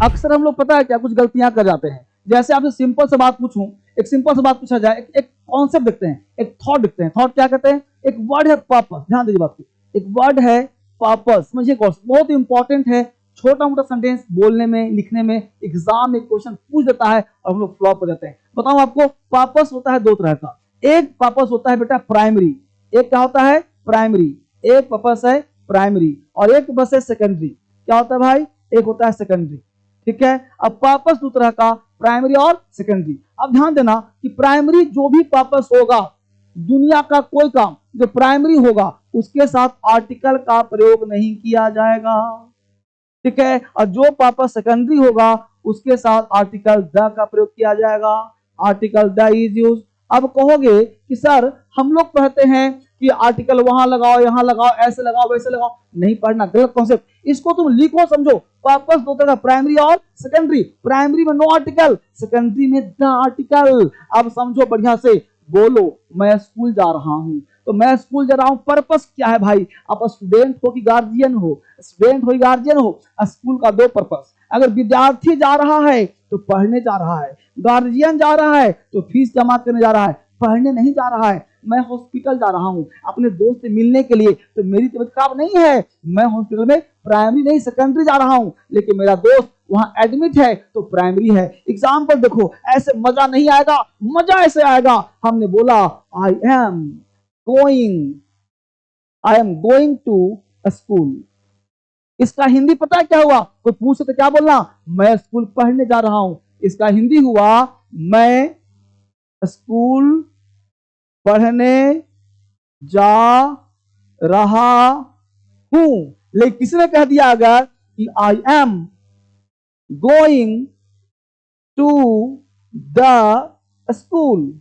अक्सर हम लोग पता है क्या कुछ गलतियां कर जाते हैं। जैसे आपसे सिंपल सा बात पूछूं, एक सिंपल सा बात पूछा जाए, एक कॉन्सेप्ट देखते हैं, एक थॉट देखते हैं। थॉट क्या कहते हैं? एक वर्ड है पर्पस, ध्यान दीजिए बात को, एक वर्ड है पर्पस। समझिए बहुत इंपॉर्टेंट है। छोटा मोटा सेंटेंस बोलने में, लिखने में एग्जाम में क्वेश्चन पूछ देता है और हम लोग फ्लॉप हो जाते हैं। बताऊं आपको, पर्पस होता है दो तरह का। एक पर्पस होता है बेटा प्राइमरी, एक क्या होता है? प्राइमरी। एक पर्पस है प्राइमरी और एक पर्पस है सेकेंडरी। क्या होता है भाई? एक होता है सेकेंडरी, ठीक है। अब पर्पस दो तरह का, प्राइमरी और सेकेंडरी। अब ध्यान देना कि प्राइमरी जो भी पर्पस होगा, दुनिया का कोई काम जो प्राइमरी होगा उसके साथ आर्टिकल का प्रयोग नहीं किया जाएगा, ठीक है। और जो पर्पस सेकेंडरी होगा उसके साथ आर्टिकल द का प्रयोग किया जाएगा। Article the is use. अब कहोगे कि सर हम लोग कहते हैं कि आर्टिकल वहां लगाओ, यहां लगाओ, ऐसे लगाओ, वैसे लगाओ। नहीं पढ़ना, गलत कॉन्सेप्ट। इसको तुम लिखो, समझो। पर्पस दो तरह का, प्राइमरी और सेकेंडरी। प्राइमरी में नो आर्टिकल, सेकेंडरी में द आर्टिकल। अब समझो बढ़िया से, बोलो मैं स्कूल जा रहा हूं। तो मैं स्कूल जा रहा हूं, पर्पस क्या है भाई? आप स्टूडेंट हो कि गार्जियन हो? स्टूडेंट हो कि गार्जियन हो? स्कूल का दो पर्पस। अगर विद्यार्थी जा रहा है तो पढ़ने जा रहा है, गार्जियन जा रहा है तो फीस जमा करने जा रहा है, पढ़ने नहीं जा रहा है। मैं हॉस्पिटल जा रहा हूं अपने दोस्त से मिलने के लिए, तो मेरी तबीयत खराब नहीं है, मैं हॉस्पिटल में प्राइमरी नहीं सेकेंडरी जा रहा हूं, लेकिन मेरा दोस्त वहां एडमिट है तो प्राइमरी है। एग्जाम्पल देखो, ऐसे मजा नहीं आएगा, मजा ऐसे आएगा। हमने बोला I am going to school. इसका हिंदी पता है क्या हुआ? कोई पूछे तो क्या बोलना? मैं स्कूल पढ़ने जा रहा हूं। इसका हिंदी हुआ मैं स्कूल पढ़ने जा रहा हूं। लेकिन किसी ने कह दिया अगर कि I am going to the school.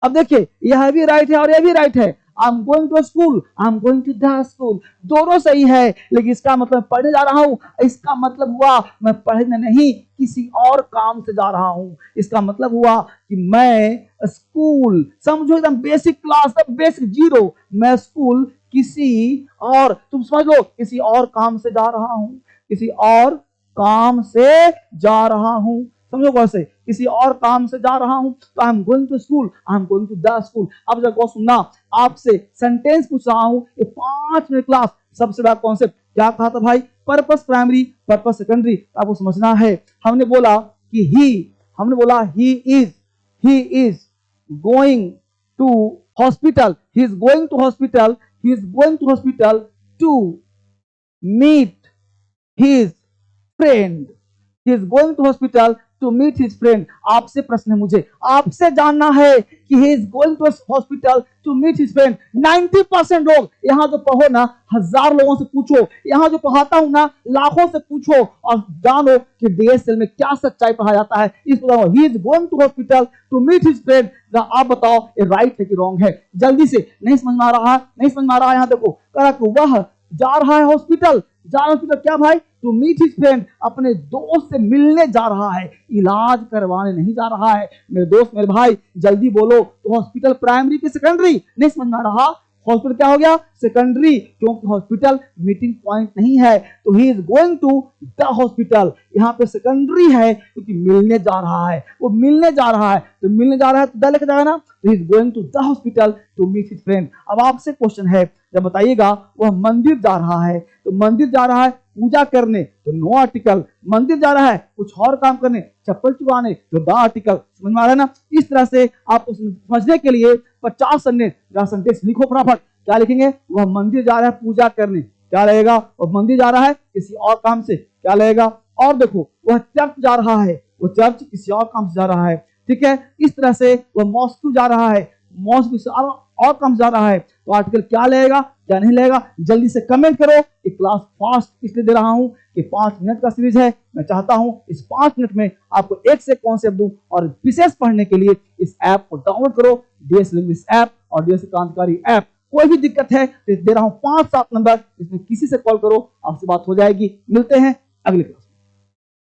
अब देखिए, यह भी राइट है और यह भी राइट है। I am going to school, I am going to the school, दोनों सही है। लेकिन इसका मतलब पढ़ने जा रहा हूं, इसका मतलब हुआ मैं पढ़ने नहीं किसी और काम से जा रहा हूं। इसका मतलब हुआ कि मैं स्कूल, समझो एकदम बेसिक क्लास, बेसिक जीरो। मैं स्कूल किसी और, तुम समझ लो, किसी और काम से जा रहा हूं, किसी और काम से जा रहा हूं। समझो कैसे? किसी और काम से जा रहा हूं तो I am going to school, I am going to the school. अब जब सुनना, आपसे सेंटेंस पूछ रहा हूं, ये 5 मिनट क्लास। सबसे बड़ा कॉन्सेप्ट क्या कहा था भाई? Purpose primary, purpose secondary. आपको समझना है। हमने बोला कि he is going to hospital, he is going to hospital, he is going to hospital to meet his friend, he is going to hospital to meet his friend. आपसे प्रश्न है, मुझे आपसे जानना है कि he is going to hospital to meet his friend. 90% लोग यहां जो पढ़ो ना, 1000 लोगों से पूछो, यहां जो पढ़ाता हूं ना, लाखों से पूछो और जानो कि डीएसएल में क्या सच्चाई पढ़ा जाता है। इस बताओ, he is going to hospital to meet his friend. आप बताओ ये राइट है कि रॉन्ग है? जल्दी से। नहीं समझ में आ रहा है? नहीं समझ में आ रहा है? यहां देखो, कह वह जा रहा है हॉस्पिटल, जा रहा है क्या भाई? टू मीट हिज फ्रेंड, अपने दोस्त से मिलने जा रहा है, इलाज करवाने नहीं जा रहा है। मेरे दोस्त, मेरे भाई, जल्दी बोलो, तो हॉस्पिटल प्राइमरी की सेकेंडरी? नहीं समझ में आ रहा? हॉस्पिटल क्या हो गया? सेकेंडरी, क्योंकि हॉस्पिटल मीटिंग पॉइंट नहीं है। तो he is going to the hospital, यहाँ पे सेकेंडरी है क्योंकि मिलने जा रहा है, वो मिलने जा रहा है, तो मिलने जा रहा है तो द लेके जाएगा ना। तो he is going to the hospital to meet his friend. अब आपसे क्वेश्चन है, जब बताइएगा वह मंदिर जा रहा है, तो मंदिर जा रहा है पूजा करने, तो नो आर्टिकल। मंदिर जा रहा है कुछ और काम करने, चप्पल चुराने, तो द आर्टिकल। समझ में आ रहा है ना? इस तरह से आपको समझने के लिए 50 सेंटेंस लिखो फटाफट। क्या लिखेंगे? वह मंदिर जा रहा है पूजा करने, क्या लगेगा? वह मंदिर जा रहा है किसी और काम से, क्या लगेगा? और देखो, वह चर्च जा रहा है, वो चर्च किसी और काम से जा रहा है, ठीक है। इस तरह से वह मॉस्को जा रहा है, मॉस्को किसी और काम से जा रहा है, तो आर्टिकल क्या लगेगा, क्या नहीं लगेगा? जल्दी से कमेंट करो। ये क्लास फास्ट इसलिए दे रहा हूं कि 5 मिनट का सीरीज है। मैं चाहता हूं इस 5 मिनट में आपको एक से कॉन्सेप्ट दूं, और विशेष पढ़ने के लिए इस ऐप को डाउनलोड करो, डीएस लिंग्विस्ट ऐप और डीएस क्रांतिकारी ऐप। कोई भी दिक्कत है तो दे रहा हूं 5-7 नंबर, इसमें किसी से कॉल करो, आपसे बात हो जाएगी। मिलते हैं अगले क्लास।